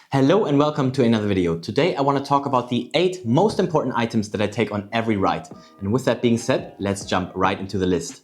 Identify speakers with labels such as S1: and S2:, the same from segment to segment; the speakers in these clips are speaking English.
S1: Hello and welcome to another video. Today I want to talk about the 8 most important items that I take on every ride. And with that being said, let's jump right into the list.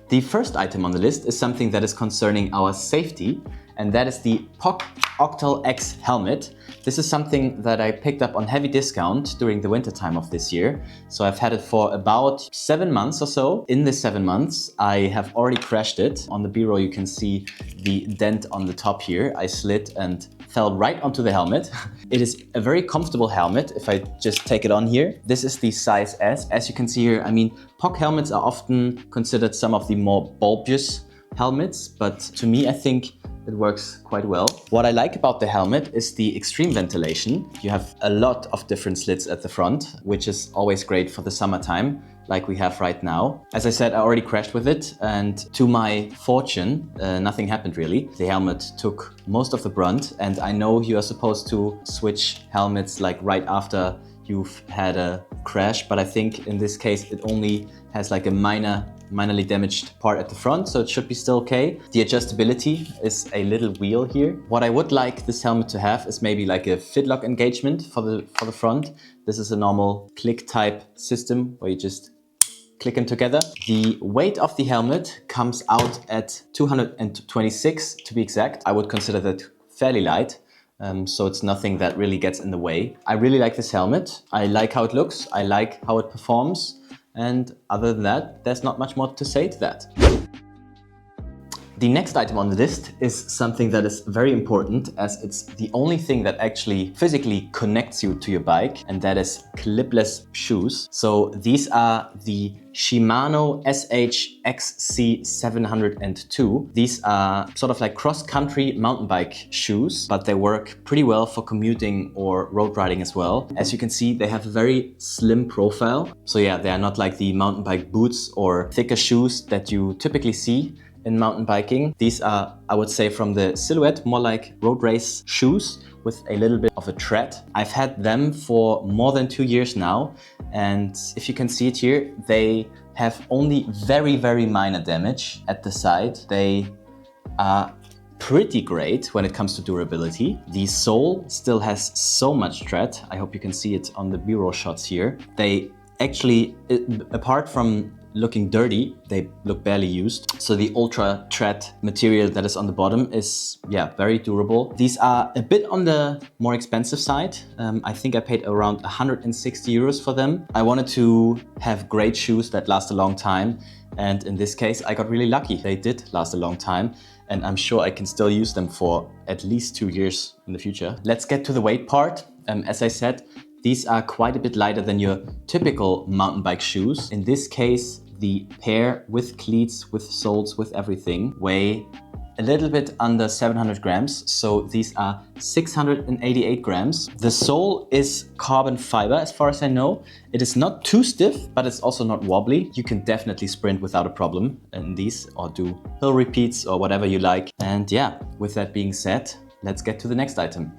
S1: The first item on the list is something that is concerning our safety, and that is the POC Octal X helmet. This is something that I picked up on heavy discount during the winter time of this year. So I've had it for about 7 months or so. In the 7 months, I have already crashed it. On the B-roll you can see the dent on the top here. I slid and fell right onto the helmet. It is a very comfortable helmet if I just take it on here. This is the size S. As you can see here, POC helmets are often considered some of the more bulbous helmets, but to me I think it works quite well. What I like about the helmet is the extreme ventilation. You have a lot of different slits at the front, which is always great for the summertime, like we have right now. As I said, I already crashed with it, and to my fortune, nothing happened really. The helmet took most of the brunt, and I know you are supposed to switch helmets like right after you've had a crash, but I think in this case it only has like a minorly damaged part at the front, so it should be still okay. The adjustability is a little wheel here. What I would like this helmet to have is maybe like a fitlock engagement for the front. This is a normal click type system where you just click them together. The weight of the helmet comes out at 226 to be exact. I would consider that fairly light. So it's nothing that really gets in the way. I really like this helmet. I like how it looks. I like how it performs. And other than that, there's not much more to say to that. The next item on the list is something that is very important, as it's the only thing that actually physically connects you to your bike, and that is clipless shoes. So these are the Shimano SH-XC702. These are sort of like cross-country mountain bike shoes, but they work pretty well for commuting or road riding as well. As you can see, they have a very slim profile. So yeah, they are not like the mountain bike boots or thicker shoes that you typically see in mountain biking. These are, I would say, from the silhouette, more like road race shoes with a little bit of a tread. I've had them for more than 2 years now, and if you can see it here, they have only very minor damage at the side. They are pretty great when it comes to durability. The sole still has so much tread. I hope you can see it on the B-roll shots here. They actually, apart from looking dirty, they look barely used. So the ultra tread material that is on the bottom is, yeah, very durable. These are a bit on the more expensive side. I think I paid around 160 euros for them. I wanted to have great shoes that last a long time, and in this case I got really lucky. They did last a long time, and I'm sure I can still use them for at least 2 years in the future. Let's get to the weight part. As I said, these are quite a bit lighter than your typical mountain bike shoes. In this case, the pair with cleats, with soles, with everything, weigh a little bit under 700 grams. So these are 688 grams. The sole is carbon fiber, as far as I know. It is not too stiff, but it's also not wobbly. You can definitely sprint without a problem in these, or do hill repeats or whatever you like. And yeah, with that being said, let's get to the next item.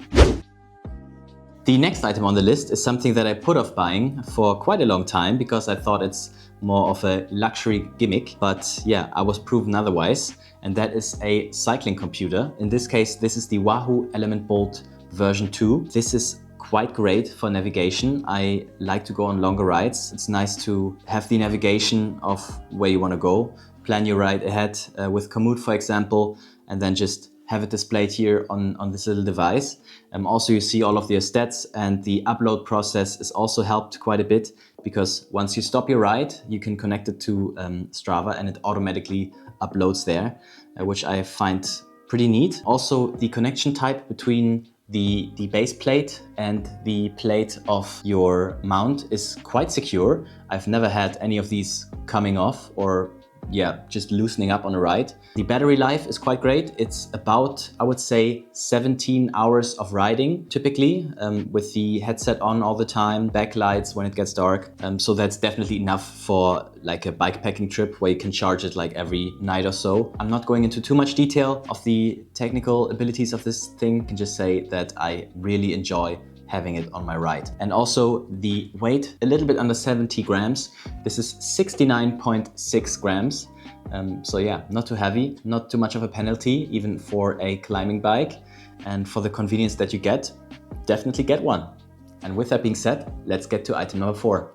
S1: The next item on the list is something that I put off buying for quite a long time because I thought it's more of a luxury gimmick, but yeah, I was proven otherwise, and that is a cycling computer. In this case, this is the Wahoo Element Bolt version 2. This is quite great for navigation. I like to go on longer rides. It's nice to have the navigation of where you want to go, plan your ride ahead with Komoot, for example, and then just have it displayed here on this little device. Also, you see all of the stats, and the upload process is also helped quite a bit, because once you stop your ride, you can connect it to Strava and it automatically uploads there, which I find pretty neat. Also, the connection type between the base plate and the plate of your mount is quite secure. I've never had any of these coming off or just loosening up on a ride. The battery life is quite great. It's about, I would say, 17 hours of riding typically, with the headset on all the time, backlights when it gets dark. So that's definitely enough for like a bikepacking trip where you can charge it like every night or so. I'm not going into too much detail of the technical abilities of this thing. I can just say that I really enjoy having it on my ride. And also the weight, a little bit under 70 grams. This is 69.6 grams. So yeah, not too heavy, not too much of a penalty, even for a climbing bike. And for the convenience that you get, definitely get one. And with that being said, let's get to item number 4.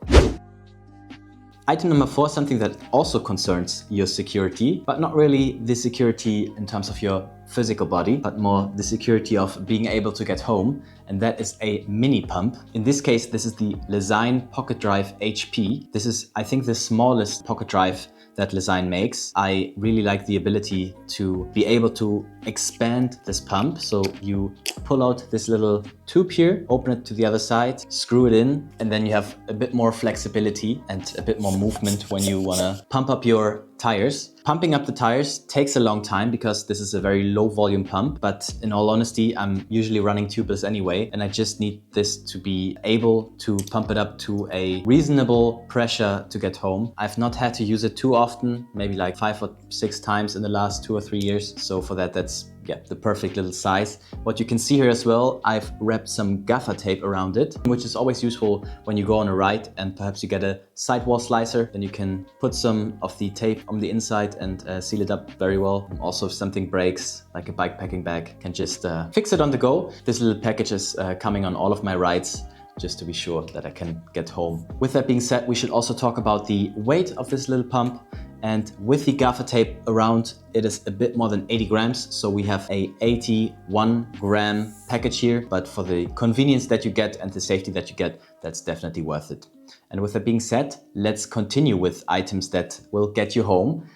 S1: Item number 4 is something that also concerns your security, but not really the security in terms of your physical body, but more the security of being able to get home, and that is a mini pump. In this case, this is the Lezyne Pocket Drive HP. This is, I think, the smallest pocket drive that Lezyne makes. I really like the ability to be able to expand this pump. So you pull out this little tube here, open it to the other side, screw it in, and then you have a bit more flexibility and a bit more movement when you want to pump up your tires. Pumping up the tires takes a long time because this is a very low volume pump, but in all honesty, I'm usually running tubeless anyway, and I just need this to be able to pump it up to a reasonable pressure to get home. I've not had to use it too often, maybe like 5 or 6 times in the last 2 or 3 years. So for that, that's the perfect little size. What you can see here as well, I've wrapped some gaffer tape around it, which is always useful when you go on a ride and perhaps you get a sidewall slicer, then you can put some of the tape on the inside and seal it up very well. Also, if something breaks, like a bike packing bag, can just fix it on the go. This little package is coming on all of my rides, just to be sure that I can get home. With that being said, we should also talk about the weight of this little pump. And with the gaffer tape around, it is a bit more than 80 grams. So we have a 81 gram package here, but for the convenience that you get and the safety that you get, that's definitely worth it. And with that being said, let's continue with items that will get you home.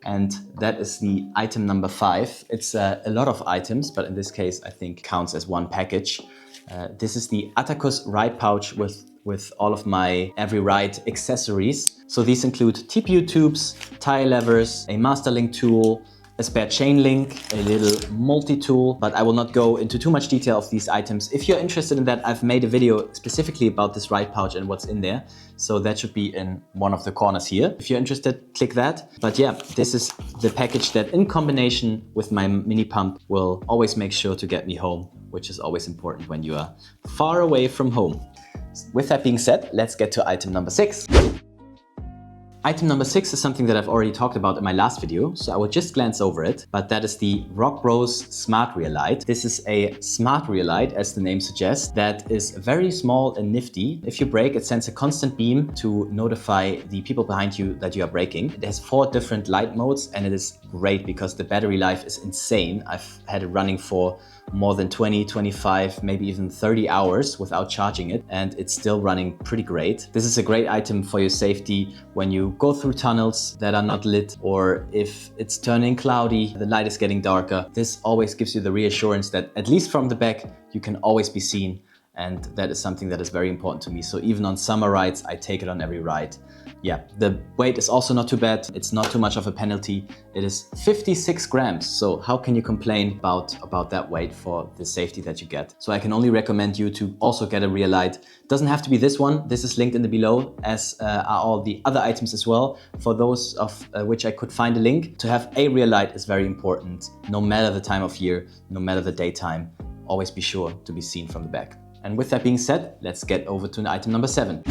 S1: And that is the item number 5. It's a lot of items, but in this case, I think counts as one package. This is the Atacus ride pouch with all of my every ride accessories. So these include TPU tubes, tire levers, a master link tool, a spare chain link, a little multi-tool, but I will not go into too much detail of these items. If you're interested in that, I've made a video specifically about this ride pouch and what's in there. So that should be in one of the corners here. If you're interested, click that. But yeah, this is the package that in combination with my mini pump will always make sure to get me home, which is always important when you are far away from home. With that being said, let's get to item number 6. Item number 6 is something that I've already talked about in my last video, so I will just glance over it, but that is the Rockrose Smart Rear Light. This is a smart rear light, as the name suggests, that is very small and nifty. If you brake, it sends a constant beam to notify the people behind you that you are braking. It has 4 different light modes, and it is great because the battery life is insane. I've had it running for more than 20, 25, maybe even 30 hours without charging it, and it's still running pretty great. This is a great item for your safety when you go through tunnels that are not lit, or if it's turning cloudy, the light is getting darker. This always gives you the reassurance that at least from the back, you can always be seen, and that is something that is very important to me. So even on summer rides, I take it on every ride. Yeah, the weight is also not too bad. It's not too much of a penalty. It is 56 grams. So how can you complain about that weight for the safety that you get? So I can only recommend you to also get a rear light. Doesn't have to be this one. This is linked in the below, as are all the other items as well. For those of which I could find a link, to have a rear light is very important. No matter the time of year, no matter the daytime, always be sure to be seen from the back. And with that being said, let's get over to item number 7.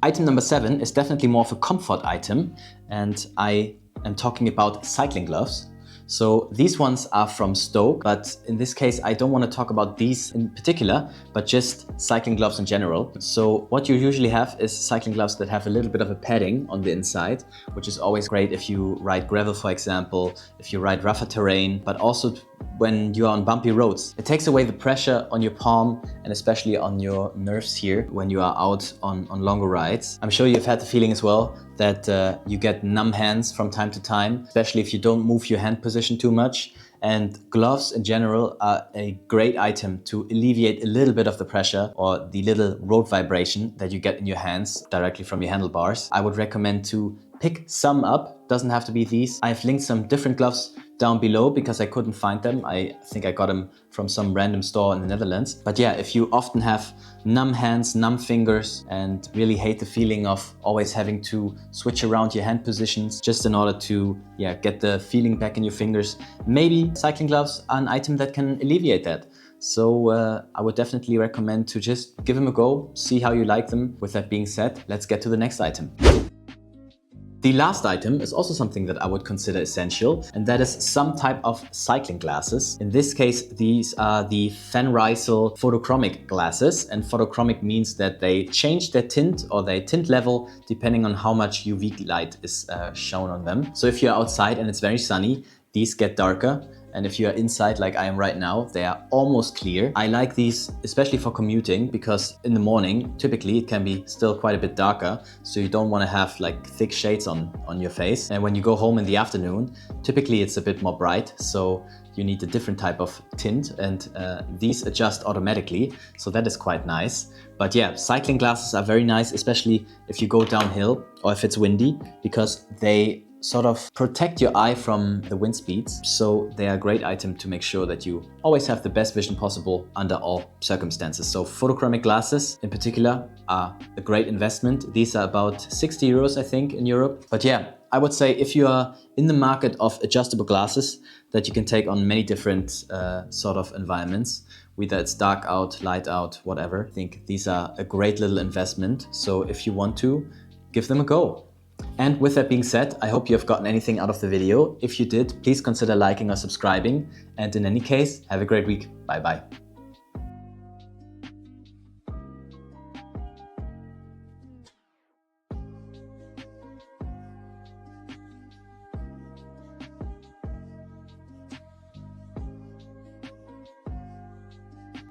S1: Item number 7 is definitely more of a comfort item, and I am talking about cycling gloves. So these ones are from Stoke, but in this case, I don't want to talk about these in particular, but just cycling gloves in general. So what you usually have is cycling gloves that have a little bit of a padding on the inside, which is always great if you ride gravel, for example, if you ride rougher terrain, but also when you are on bumpy roads. It takes away the pressure on your palm and especially on your nerves here when you are out on longer rides. I'm sure you've had the feeling as well that you get numb hands from time to time, especially if you don't move your hand position too much. And gloves in general are a great item to alleviate a little bit of the pressure or the little road vibration that you get in your hands directly from your handlebars. I would recommend to pick some up. Doesn't have to be these. I've linked some different gloves down below because I couldn't find them. I think I got them from some random store in the Netherlands. But yeah, if you often have numb hands, numb fingers, and really hate the feeling of always having to switch around your hand positions just in order to get the feeling back in your fingers, maybe cycling gloves are an item that can alleviate that. So I would definitely recommend to just give them a go, see how you like them. With that being said, let's get to the next item. The last item is also something that I would consider essential, and that is some type of cycling glasses. In this case, these are the Rysel Photochromic glasses, and photochromic means that they change their tint or their tint level depending on how much UV light is shown on them. So if you're outside and it's very sunny, these get darker. And if you are inside like I am right now, they are almost clear. I like these especially for commuting because in the morning, typically it can be still quite a bit darker. So you don't want to have like thick shades on your face. And when you go home in the afternoon, typically it's a bit more bright. So you need a different type of tint, and these adjust automatically. So that is quite nice. But yeah, cycling glasses are very nice, especially if you go downhill or if it's windy, because they sort of protect your eye from the wind speeds. So they are a great item to make sure that you always have the best vision possible under all circumstances. So photochromic glasses in particular are a great investment. These are about 60 euros, I think, in Europe. But yeah, I would say if you are in the market of adjustable glasses that you can take on many different sort of environments, whether it's dark out, light out, whatever, I think these are a great little investment. So if you want to, give them a go. And with that being said, I hope you have gotten anything out of the video. If you did, please consider liking or subscribing. And in any case, have a great week. Bye bye.